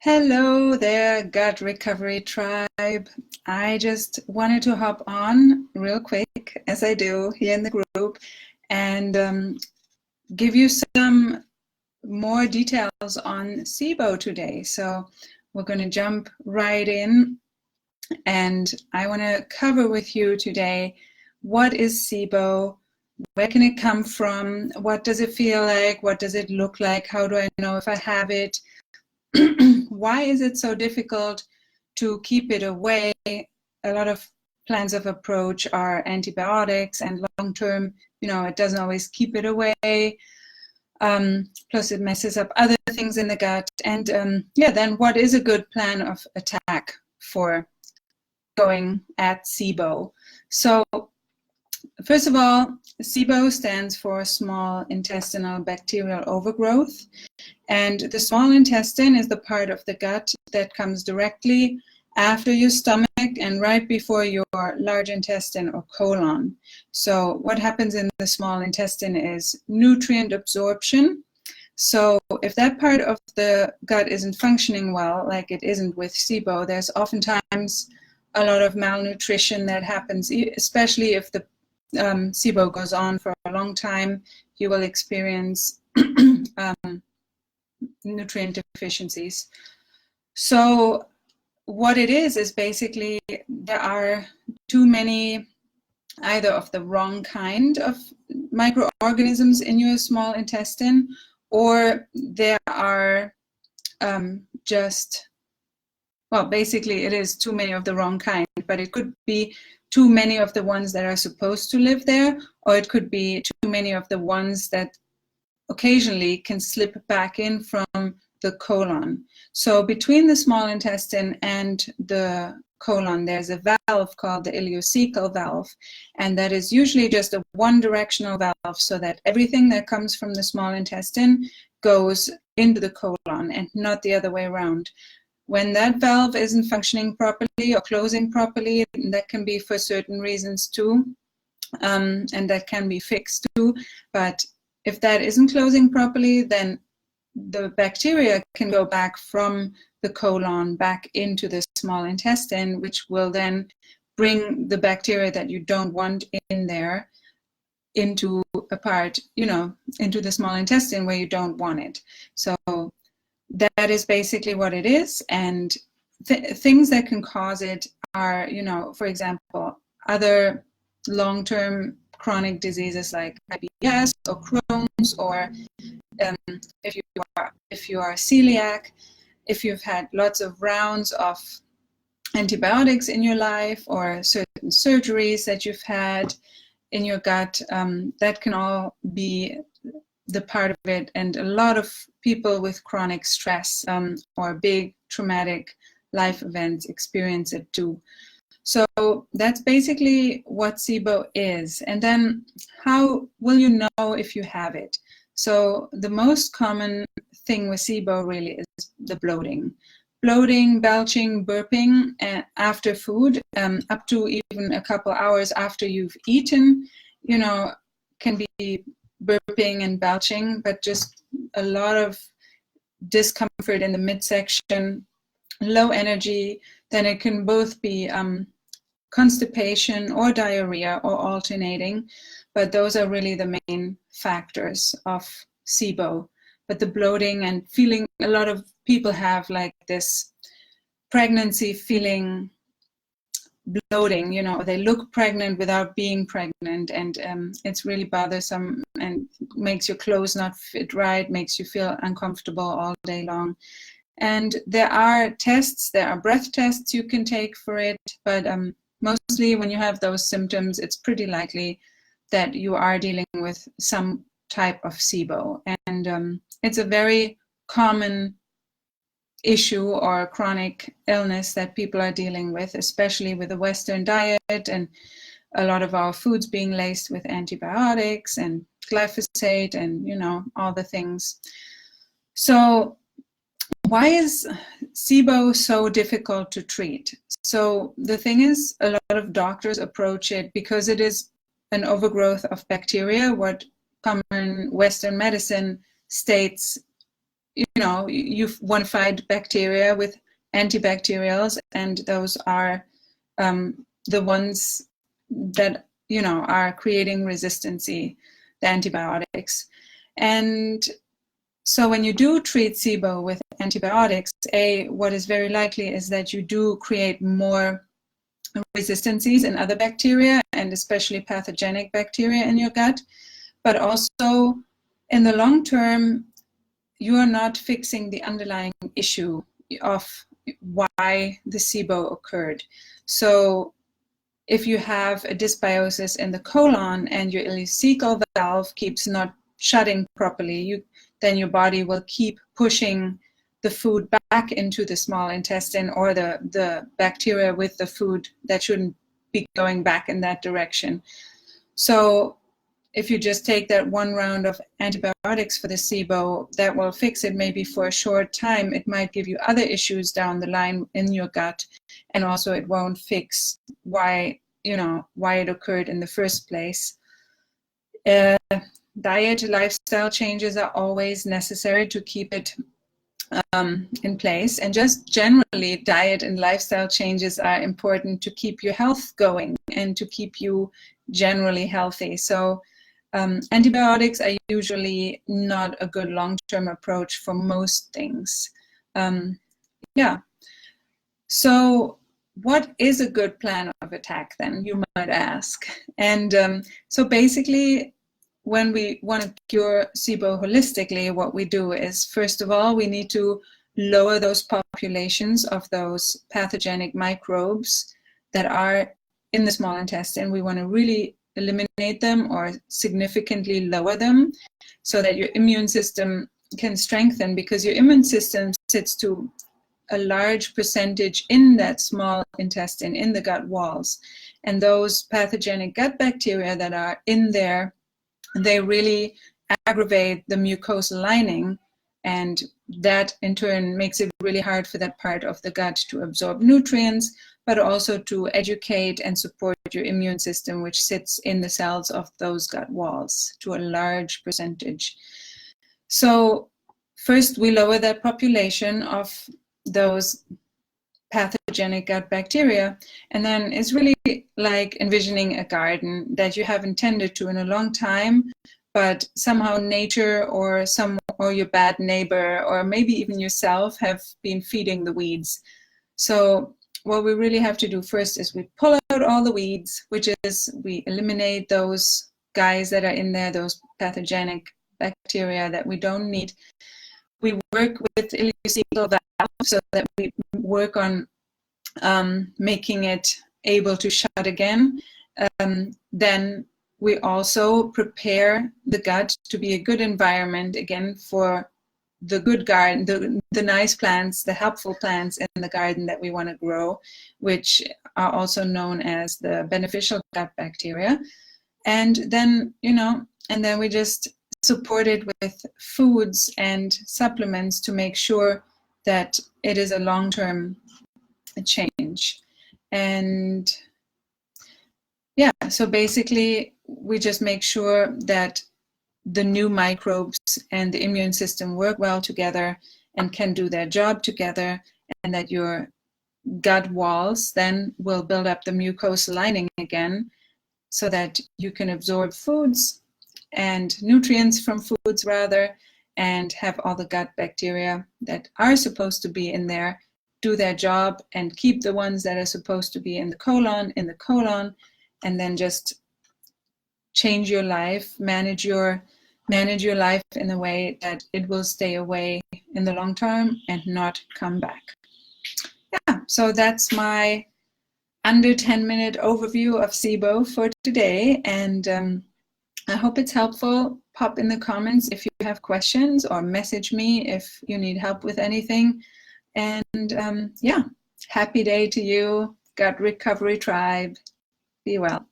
Hello there, Gut Recovery Tribe. I just wanted to hop on real quick, as I do here in the group, and give you some more details on SIBO today. So we're going to jump right in, and I want to cover with you today, what is SIBO? Where can it come from? What does it feel like? What does it look like? How do I know if I have it? Why is it so difficult to keep it away? A lot of plans of approach are antibiotics, and long-term, it doesn't always keep it away. Plus it messes up other things in the gut. And then what is a good plan of attack for going at SIBO? So first of all, SIBO stands for Small Intestinal Bacterial Overgrowth. And the small intestine is the part of the gut that comes directly after your stomach and right before your large intestine or colon. So what happens in the small intestine is nutrient absorption. So if that part of the gut isn't functioning well, like it isn't with SIBO, there's oftentimes a lot of malnutrition that happens, especially if the SIBO goes on for a long time. You will experience nutrient deficiencies. So what it is basically there are too many either of the wrong kind of microorganisms in your small intestine, or there are basically it is too many of the wrong kind, but it could be too many of the ones that are supposed to live there, or it could be too many of the ones that occasionally can slip back in from the colon. So between the small intestine and the colon, there's a valve called the ileocecal valve, and that is usually just a one-directional valve, so that everything that comes from the small intestine goes into the colon and not the other way around. When that valve isn't functioning properly or closing properly, that can be for certain reasons too, and that can be fixed too, but if that isn't closing properly, then the bacteria can go back from the colon back into the small intestine, which will then bring the bacteria that you don't want in there into a part, into the small intestine where you don't want it. So that is basically what it is. And things that can cause it are, for example, other long-term chronic diseases like IBS or Crohn's, or if you are celiac, if you've had lots of rounds of antibiotics in your life, or certain surgeries that you've had in your gut, that can all be the part of it. And a lot of people with chronic stress or big traumatic life events experience it too. So that's basically what SIBO is. And then how will you know if you have it? So the most common thing with SIBO really is the bloating. Bloating, belching, burping after food, up to even a couple hours after you've eaten, can be burping and belching, but just a lot of discomfort in the midsection, low energy. Then it can both be constipation or diarrhea or alternating, but those are really the main factors of SIBO. But the bloating and feeling, a lot of people have like this pregnancy feeling, bloating, they look pregnant without being pregnant, and it's really bothersome and makes your clothes not fit right, makes you feel uncomfortable all day long. And there are breath tests you can take for it, but mostly when you have those symptoms, it's pretty likely that you are dealing with some type of SIBO. And it's a very common issue or chronic illness that people are dealing with, especially with the Western diet and a lot of our foods being laced with antibiotics and glyphosate and, all the things. So why is SIBO so difficult to treat? So the thing is, a lot of doctors approach it because it is an overgrowth of bacteria, what common Western medicine states you want to fight bacteria with antibacterials, and those are the ones that are creating resistance, the antibiotics. And so when you do treat SIBO with antibiotics, what is very likely is that you do create more resistances in other bacteria, and especially pathogenic bacteria in your gut. But also in the long term, you are not fixing the underlying issue of why the SIBO occurred. So if you have a dysbiosis in the colon and your ileocecal valve keeps not shutting properly, then your body will keep pushing the food back into the small intestine, or the bacteria with the food that shouldn't be going back in that direction. So if you just take that one round of antibiotics for the SIBO, that will fix it maybe for a short time. It might give you other issues down the line in your gut, and also it won't fix why it occurred in the first place. Diet, lifestyle changes are always necessary to keep it in place, and just generally diet and lifestyle changes are important to keep your health going and to keep you generally healthy. So antibiotics are usually not a good long-term approach for most things. So what is a good plan of attack then, you might ask? And so basically, when we want to cure SIBO holistically, what we do is, first of all, we need to lower those populations of those pathogenic microbes that are in the small intestine. We want to really eliminate them or significantly lower them so that your immune system can strengthen, because your immune system sits to a large percentage in that small intestine, in the gut walls. And those pathogenic gut bacteria that are in there, they really aggravate the mucosal lining, and that in turn makes it really hard for that part of the gut to absorb nutrients, but also to educate and support your immune system, which sits in the cells of those gut walls to a large percentage. So first we lower that population of those pathogenic gut bacteria, and then it's really like envisioning a garden that you haven't tended to in a long time, but somehow nature or your bad neighbor, or maybe even yourself, have been feeding the weeds. So what we really have to do first is we pull out all the weeds, which is we eliminate those guys that are in there, those pathogenic bacteria that we don't need. We work with ileocecal valve so that we work on making it able to shut again. Then we also prepare the gut to be a good environment again for the good garden, the nice plants, the helpful plants in the garden that we want to grow, which are also known as the beneficial gut bacteria. And then, and then we just support it with foods and supplements to make sure that it is a long-term change. And so basically we just make sure that the new microbes and the immune system work well together and can do their job together, and that your gut walls then will build up the mucosal lining again so that you can absorb foods and nutrients from foods rather, and have all the gut bacteria that are supposed to be in there do their job, and keep the ones that are supposed to be in the colon, and then just change your life, manage your life in a way that it will stay away in the long term and not come back. So that's my under 10-minute overview of SIBO for today, and I hope it's helpful. Pop in the comments if you have questions, or message me if you need help with anything. And happy day to you, Gut Recovery Tribe. Be well.